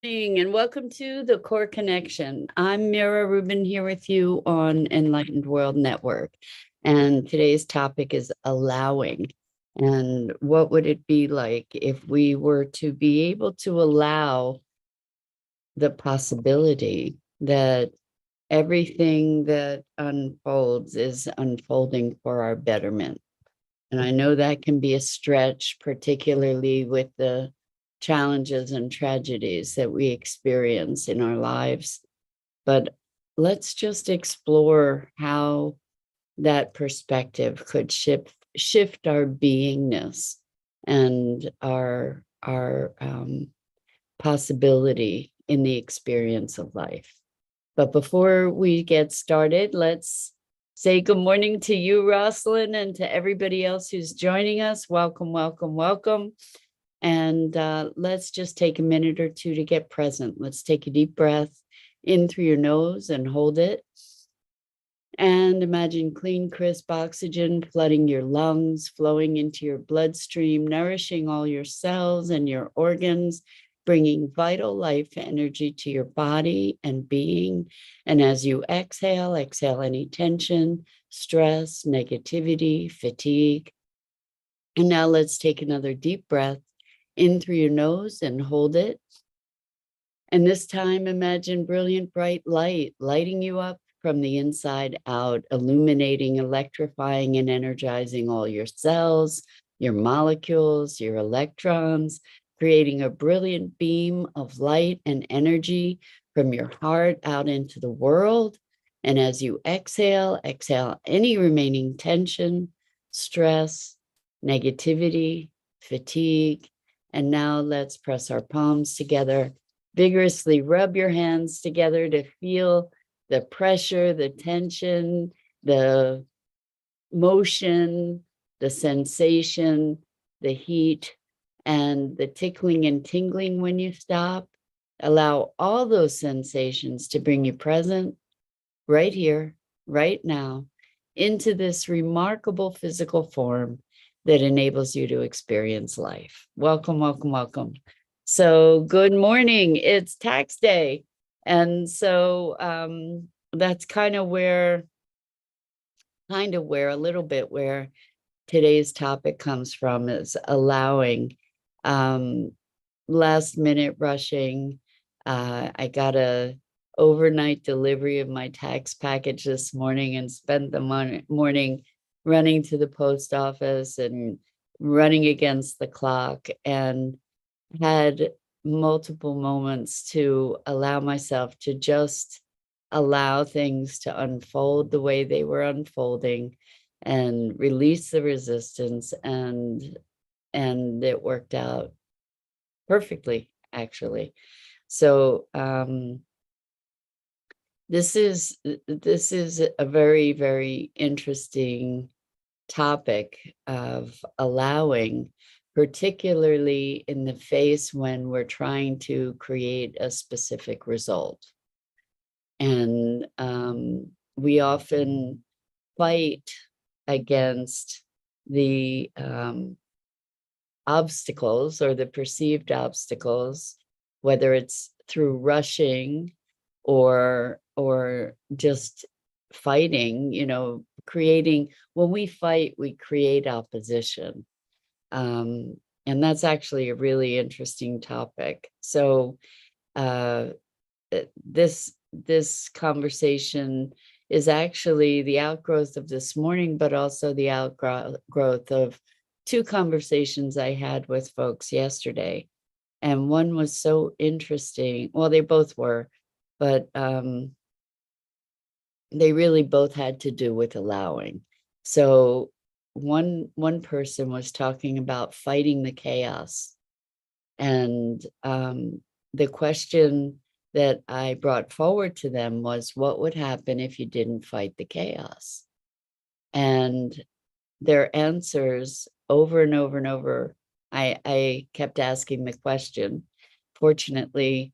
Morning and welcome to the Core Connection. I'm Mira Rubin here with you on Enlightened World Network. And today's topic is allowing. And what would it be like if we were to be able to allow the possibility that everything that unfolds is unfolding for our betterment? And I know that can be a stretch, particularly with the challenges and tragedies that we experience in our lives. But let's just explore how that perspective could shift our beingness and our possibility in the experience of life. But before we get started, let's say good morning to you, Rosalind, and to everybody else who's joining us. Welcome, welcome, welcome. And let's just take a minute or two to get present. Let's take a deep breath in through your nose and hold it. And imagine clean, crisp oxygen flooding your lungs, flowing into your bloodstream, nourishing all your cells and your organs, bringing vital life energy to your body and being. And as you exhale, exhale any tension, stress, negativity, fatigue. And now let's take another deep breath in through your nose and hold it. And this time, imagine brilliant, bright light lighting you up from the inside out, illuminating, electrifying, and energizing all your cells, your molecules, your electrons, creating a brilliant beam of light and energy from your heart out into the world. And as you exhale, exhale any remaining tension, stress, negativity, fatigue. And now let's press our palms together. Vigorously rub your hands together to feel the pressure, the tension, the motion, the sensation, the heat, and the tickling and tingling when you stop. Allow all those sensations to bring you present right here, right now, into this remarkable physical form that enables you to experience life. Welcome, welcome, welcome. So good morning. It's tax day. And so that's kind of where a little bit where today's topic comes from is allowing. Last minute rushing. I got a overnight delivery of my tax package this morning and spent the morning running to the post office and running against the clock, and had multiple moments to allow myself to just allow things to unfold the way they were unfolding and release the resistance, and it worked out perfectly, actually. So this is a very, very interesting topic of allowing, particularly in the face when we're trying to create a specific result. And we often fight against the obstacles or the perceived obstacles, whether it's through rushing or just fighting, creating. When we fight, we create opposition. And that's actually a really interesting topic. So this conversation is actually the outgrowth of this morning, but also the outgrowth of two conversations I had with folks yesterday. And one was so interesting. Well, they both were, but they really both had to do with allowing. So one person was talking about fighting the chaos. And the question that I brought forward to them was, what would happen if you didn't fight the chaos? And their answers over and over and over, I kept asking the question. Fortunately,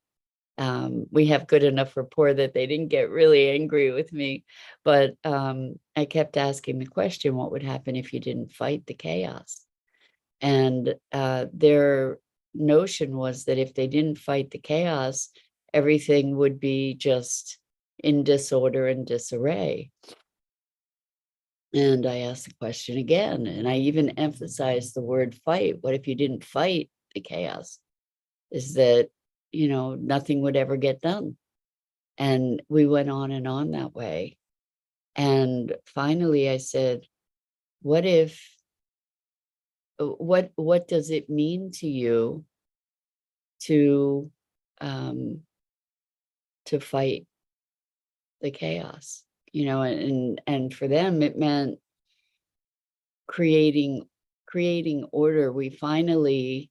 we have good enough rapport that they didn't get really angry with me, but I kept asking the question, what would happen if you didn't fight the chaos? And notion was that if they didn't fight the chaos, everything would be just in disorder and disarray. And I asked the question again, and I even emphasized the word fight. What if you didn't fight the chaos? Is that, nothing would ever get done. And we went on that way. And finally I said, what if, what does it mean to you to, um, to fight the chaos? And for them, it meant creating order. We finally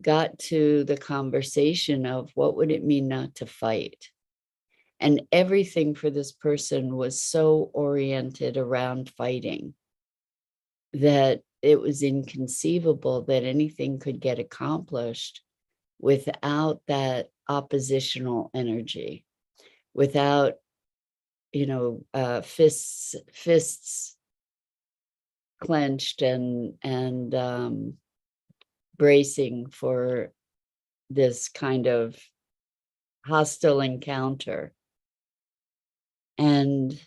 got to the conversation of what would it mean not to fight. And everything for this person was so oriented around fighting that it was inconceivable that anything could get accomplished without that oppositional energy, without, fists clenched and bracing for this kind of hostile encounter. And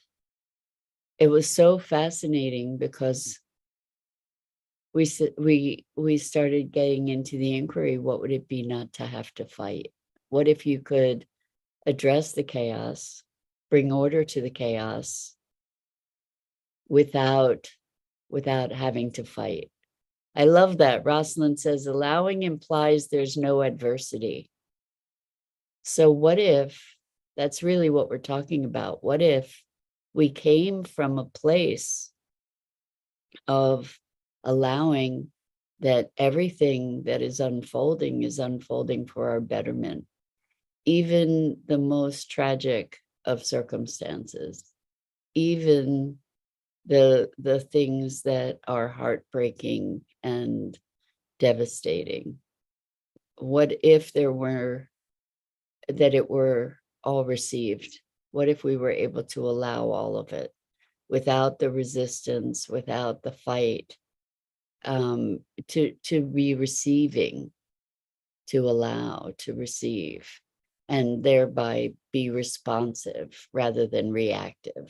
it was so fascinating because we started getting into the inquiry, what would it be not to have to fight? What if you could address the chaos, bring order to the chaos without having to fight? I love that. Rosalind says, allowing implies there's no adversity. So what if, that's really what we're talking about. What if we came from a place of allowing that everything that is unfolding for our betterment, even the most tragic of circumstances, even the things that are heartbreaking and devastating. What if it were all received? What if we were able to allow all of it without the resistance, without the fight, to be receiving, to allow, to receive, and thereby be responsive rather than reactive?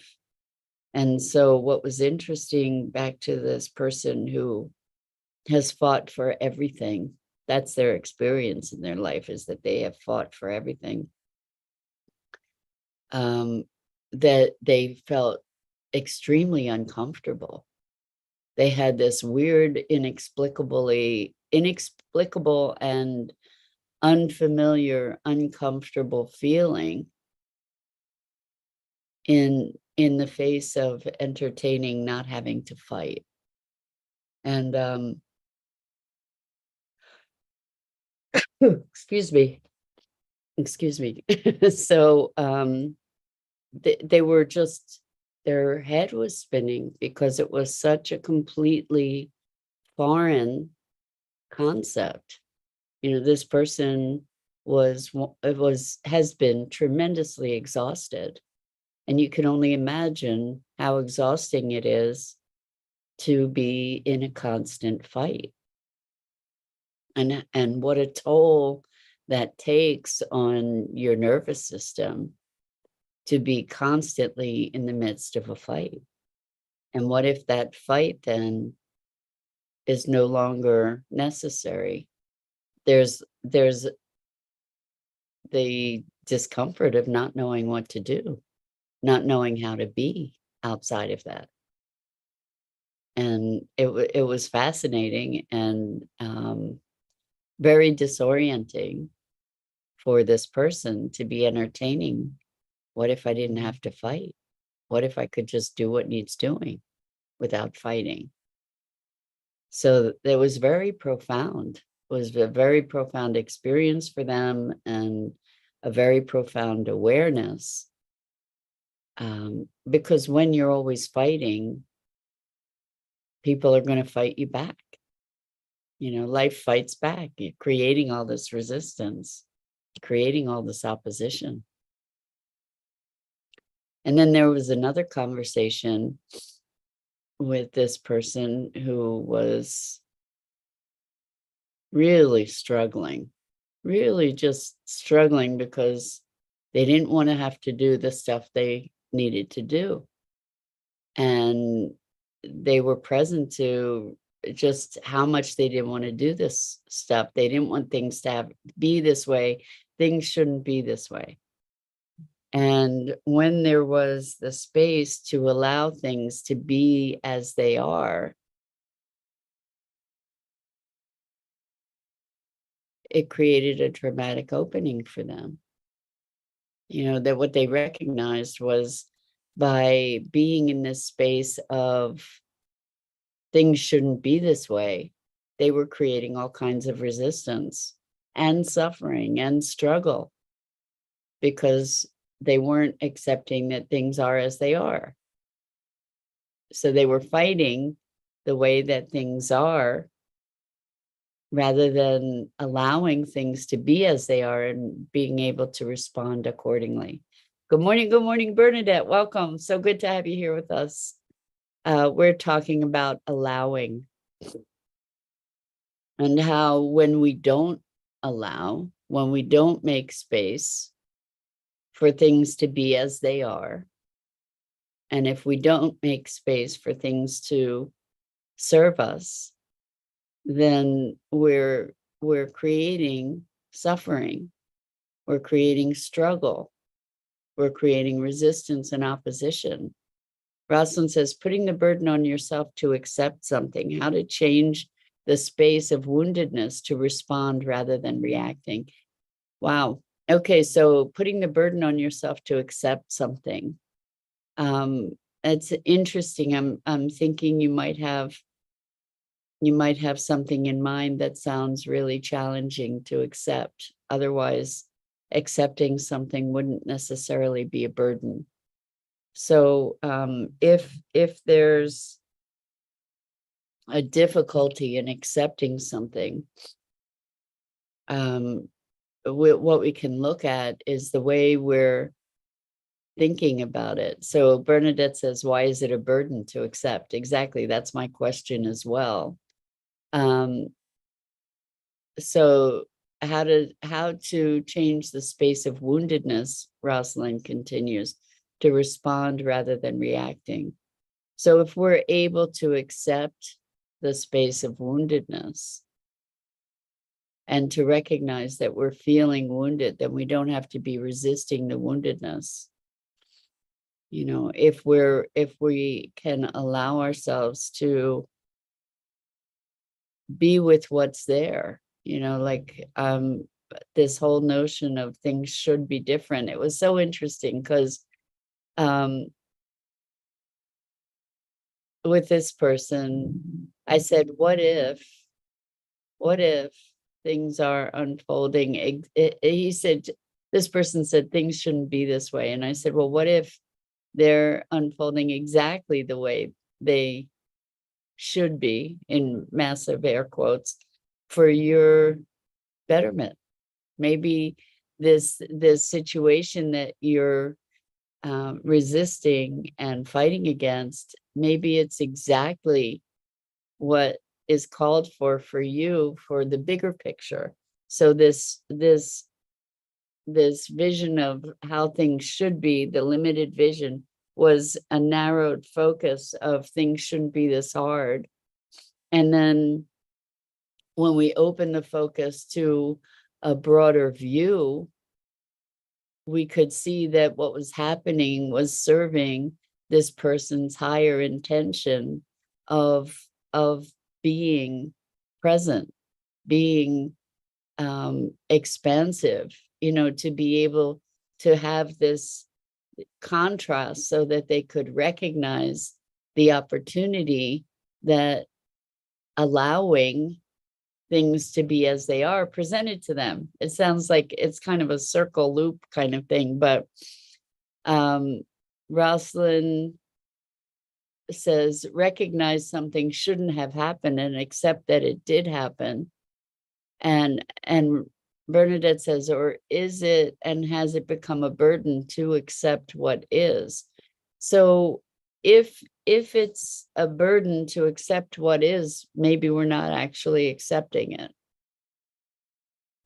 And so what was interesting, back to this person who has fought for everything, that's their experience in their life, is that they have fought for everything, that they felt extremely uncomfortable. They had this weird, inexplicable and unfamiliar, uncomfortable feeling in the face of entertaining not having to fight. And excuse me. So they were just, their head was spinning because it was such a completely foreign concept. This person has been tremendously exhausted, and you can only imagine how exhausting it is to be in a constant fight, and what a toll that takes on your nervous system to be constantly in the midst of a fight. And what if that fight then is no longer necessary? There's the discomfort of not knowing what to do, not knowing how to be outside of that. And it was fascinating and very disorienting for this person to be entertaining. What if I didn't have to fight? What if I could just do what needs doing without fighting? So it was very profound. It was a very profound experience for them, and a very profound awareness. Because when you're always fighting, people are going to fight you back. Life fights back. You're creating all this resistance, creating all this opposition. And then there was another conversation with this person who was really struggling, really just struggling because they didn't want to have to do the stuff they needed to do. And they were present to just how much they didn't want to do this stuff. They didn't want things to be this way. Things shouldn't be this way. And when there was the space to allow things to be as they are, it created a dramatic opening for them. That what they recognized was, by being in this space of things shouldn't be this way, they were creating all kinds of resistance and suffering and struggle because they weren't accepting that things are as they are. So they were fighting the way that things are rather than allowing things to be as they are and being able to respond accordingly. Good morning, Bernadette. Welcome. So good to have you here with us. We're talking about allowing, and how when we don't allow, when we don't make space for things to be as they are, and if we don't make space for things to serve us, then we're creating suffering, we're creating struggle, we're creating resistance and opposition. Rosalind says, putting the burden on yourself to accept something, how to change the space of woundedness to respond rather than reacting. Wow. Okay, so putting the burden on yourself to accept something. It's interesting. I'm thinking you might have something in mind that sounds really challenging to accept. Otherwise, accepting something wouldn't necessarily be a burden. So if there's a difficulty in accepting something, what we can look at is the way we're thinking about it. So Bernadette says, why is it a burden to accept? Exactly. That's my question as well. So how to change the space of woundedness, Rosalind continues, to respond rather than reacting. So if we're able to accept the space of woundedness and to recognize that we're feeling wounded, then we don't have to be resisting the woundedness. If we can allow ourselves to be with what's there, like this whole notion of things should be different. It was so interesting because with this person, I said, what if things are unfolding? He said, this person said things shouldn't be this way. And I said, well, what if they're unfolding exactly the way they should be, in massive air quotes, for your betterment? Maybe this situation that you're resisting and fighting against, maybe it's exactly what is called for you for the bigger picture. So this vision of how things should be, the limited vision, was a narrowed focus of things shouldn't be this hard. And then when we open the focus to a broader view, we could see that what was happening was serving this person's higher intention of being present, being expansive, to be able to have this contrast so that they could recognize the opportunity that allowing things to be as they are presented to them. It sounds like it's kind of a circle loop kind of thing, but Rosalind says, recognize something shouldn't have happened and accept that it did happen. And Bernadette says, or is it, and has it become a burden to accept what is? So if it's a burden to accept what is, maybe we're not actually accepting it.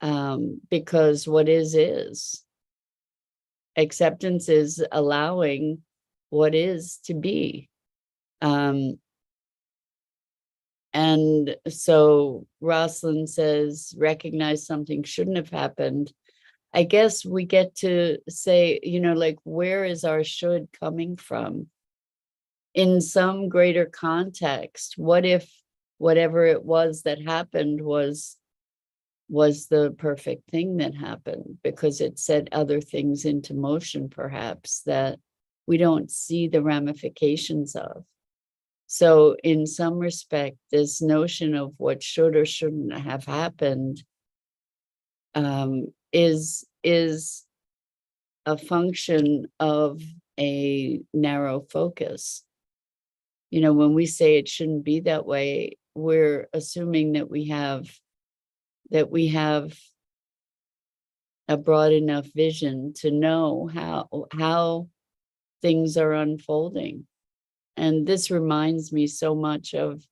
because what is. Acceptance is allowing what is to be. And so Rosalind says, recognize something shouldn't have happened. I guess we get to say, like, where is our should coming from? In some greater context, what if whatever it was that happened was the perfect thing that happened, because it set other things into motion, perhaps, that we don't see the ramifications of. So in some respect, this notion of what should or shouldn't have happened is a function of a narrow focus. When we say it shouldn't be that way, we're assuming that we have a broad enough vision to know how things are unfolding. And this reminds me so much of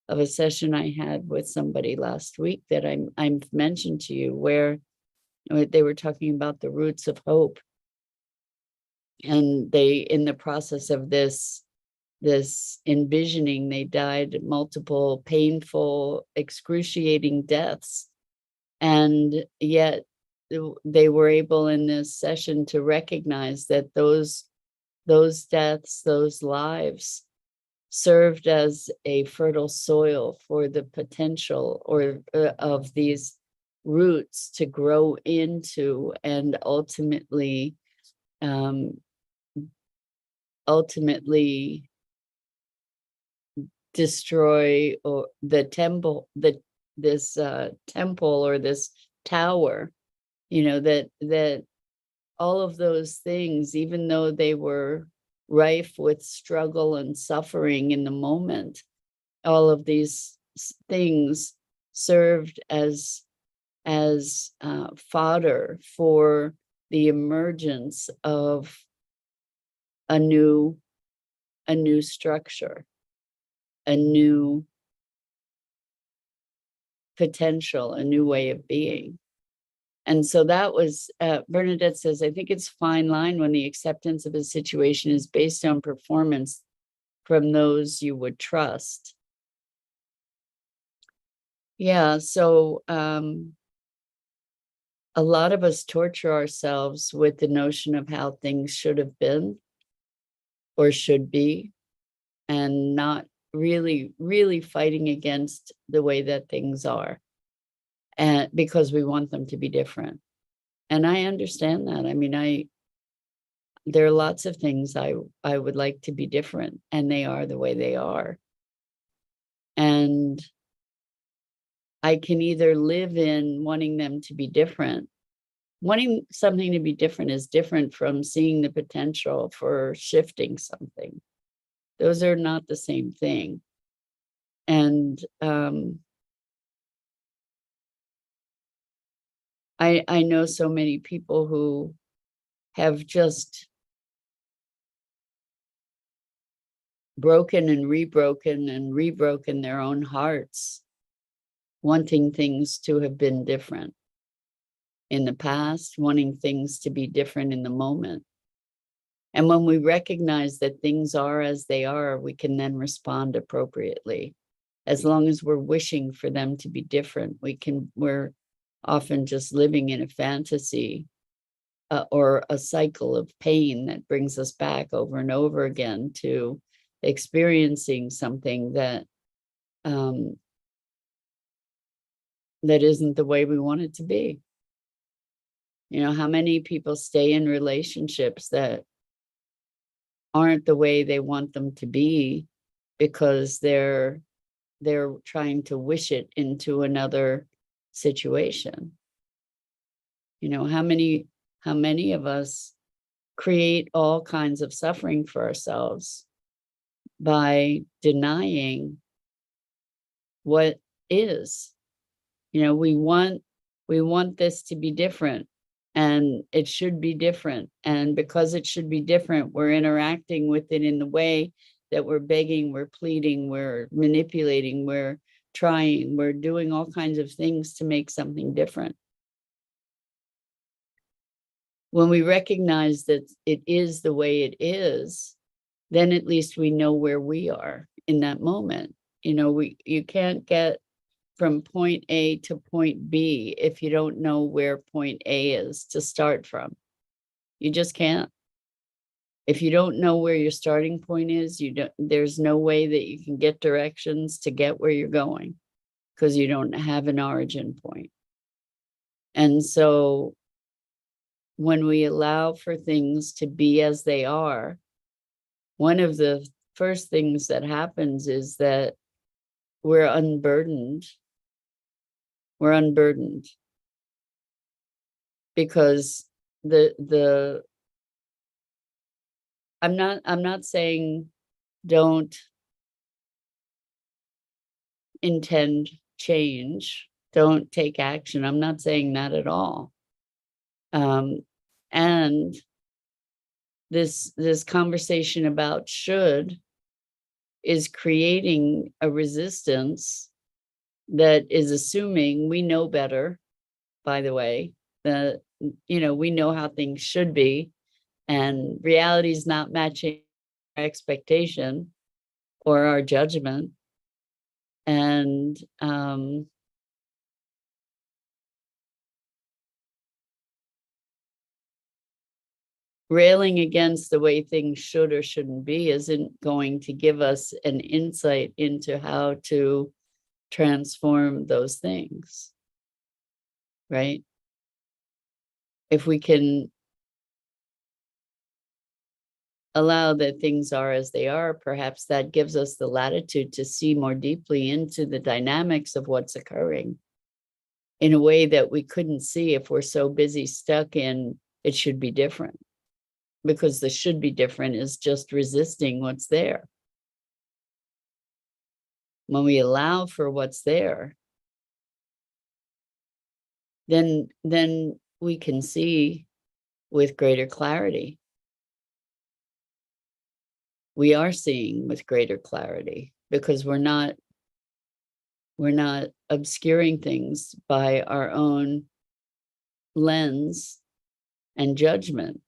a session I had with somebody last week that I mentioned to you, where they were talking about the roots of hope. And they, in the process of this envisioning, they died multiple painful, excruciating deaths. And yet they were able in this session to recognize that those deaths, those lives, served as a fertile soil for the potential of these roots to grow into and ultimately destroy or the temple, this temple or this tower, that all of those things, even though they were rife with struggle and suffering in the moment, all of these things served as fodder for the emergence of a new structure, a new potential, a new way of being. And so that was, Bernadette says, I think it's a fine line when the acceptance of a situation is based on performance from those you would trust. Yeah, so a lot of us torture ourselves with the notion of how things should have been or should be, and not really, really fighting against the way that things are, and because we want them to be different. And I understand that. I mean, there are lots of things I would like to be different, and they are the way they are. And I can either live in wanting them to be different. Wanting something to be different is different from seeing the potential for shifting something. Those are not the same thing. And I know so many people who have just broken and rebroken their own hearts, wanting things to have been different in the past, wanting things to be different in the moment. And when we recognize that things are as they are, we can then respond appropriately. As long as we're wishing for them to be different, we're often just living in a fantasy or a cycle of pain that brings us back over and over again to experiencing something that isn't the way we want it to be. How many people stay in relationships that aren't the way they want them to be because they're trying to wish it into another situation? How many of us create all kinds of suffering for ourselves by denying what is? We want this to be different, and it should be different. And because it should be different, we're interacting with it in the way that we're begging, we're pleading, we're manipulating, we're trying, we're doing all kinds of things to make something different. when we recognize that it is the way it is, then at least we know where we are in that moment. You can't get from point A to point B if you don't know where point A is to start from. You just can't. If you don't know where your starting point is, there's no way that you can get directions to get where you're going, because you don't have an origin point. And so when we allow for things to be as they are, one of the first things that happens is that we're unburdened. We're unburdened because I'm not saying don't intend change, don't take action. I'm not saying that at all. And this conversation about should is creating a resistance that is assuming we know better, by the way, that we know how things should be, and reality is not matching our expectation or our judgment. And railing against the way things should or shouldn't be isn't going to give us an insight into how to transform those things, right? If we can allow that things are as they are, perhaps that gives us the latitude to see more deeply into the dynamics of what's occurring in a way that we couldn't see if we're so busy stuck in it should be different. Because the should be different is just resisting what's there. When we allow for what's there, then we can see with greater clarity. We are seeing with greater clarity because we're not obscuring things by our own lens and judgment.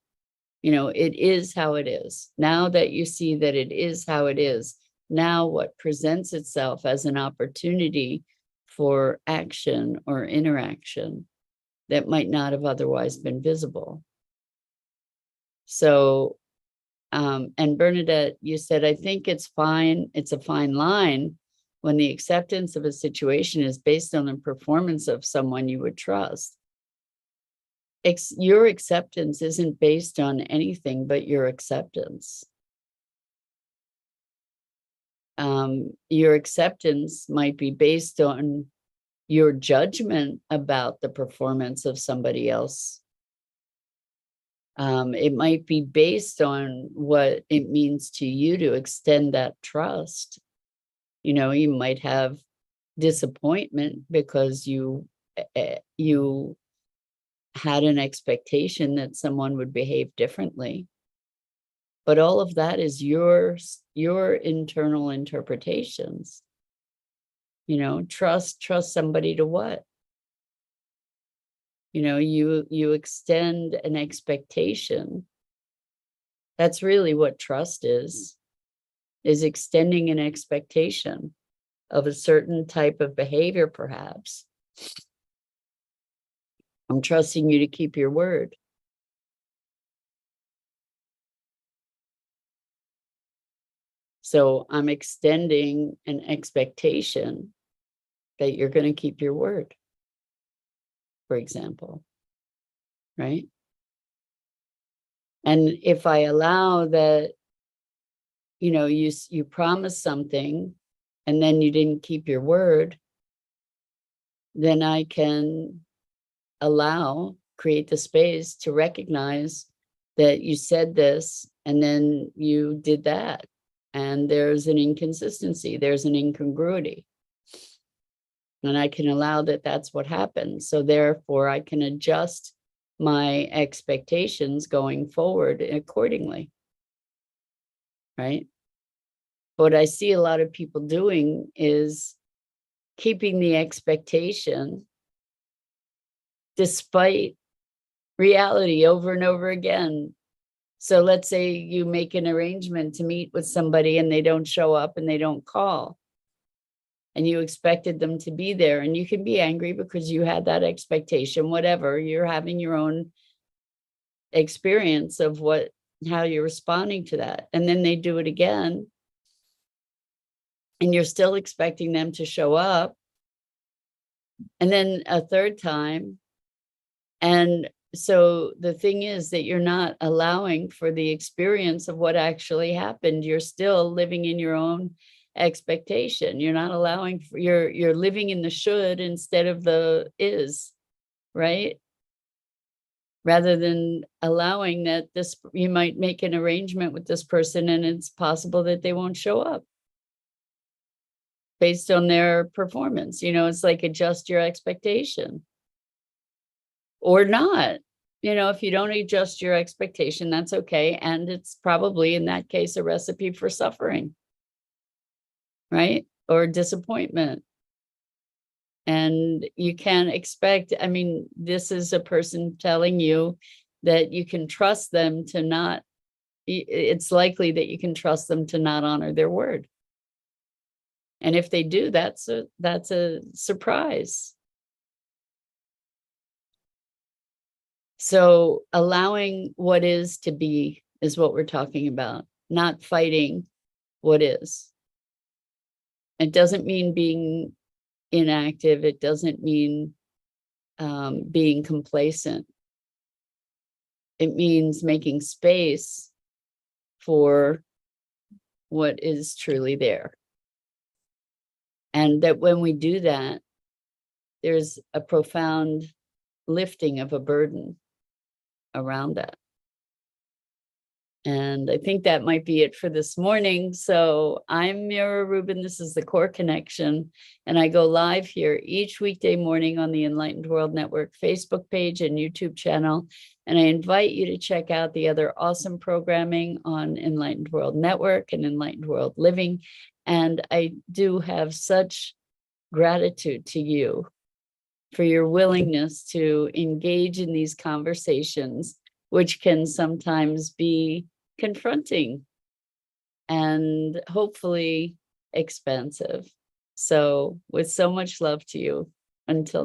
It is how it is. Now that you see that it is how it is, now what presents itself as an opportunity for action or interaction that might not have otherwise been visible. So, and Bernadette, you said, I think it's fine. It's a fine line when the acceptance of a situation is based on the performance of someone you would trust. Your acceptance isn't based on anything but your acceptance. Your acceptance might be based on your judgment about the performance of somebody else. It might be based on what it means to you to extend that trust. You might have disappointment because you had an expectation that someone would behave differently. But all of that is your internal interpretations. Trust somebody to what? You extend an expectation. That's really what trust is extending an expectation of a certain type of behavior, perhaps. I'm trusting you to keep your word. So I'm extending an expectation that you're going to keep your word, for example, right? And if I allow that, you promised something and then you didn't keep your word, then I can create the space to recognize that you said this and then you did that. And there's an inconsistency, there's an incongruity. And I can allow that that's what happened. So therefore, I can adjust my expectations going forward accordingly, right? What I see a lot of people doing is keeping the expectation despite reality over and over again. So let's say you make an arrangement to meet with somebody and they don't show up and they don't call, and you expected them to be there, and you can be angry because you had that expectation, whatever. You're having your own experience of how you're responding to that. And then they do it again, and you're still expecting them to show up. And then a third time. And so the thing is that you're not allowing for the experience of what actually happened. You're still living in your own expectation. You're not allowing for you're living in the should instead of the is, right? Rather than allowing that you might make an arrangement with this person and it's possible that they won't show up based on their performance. It's like adjust your expectation or not. If you don't adjust your expectation, that's okay. And it's probably in that case a recipe for suffering, right? Or disappointment. And you can't expect, this is a person telling you that you can trust them to not, it's likely that you can trust them to not honor their word. And if they do, that's a surprise. So allowing what is to be is what we're talking about, not fighting what is. It doesn't mean being inactive. It doesn't mean being complacent. It means making space for what is truly there. And that when we do that, there's a profound lifting of a burden around that. And I think that might be it for this morning. So I'm Mira Rubin. This is the Core Connection. And I go live here each weekday morning on the Enlightened World Network Facebook page and YouTube channel. And I invite you to check out the other awesome programming on Enlightened World Network and Enlightened World Living. And I do have such gratitude to you for your willingness to engage in these conversations, which can sometimes be confronting and hopefully expansive. So with so much love to you, until next.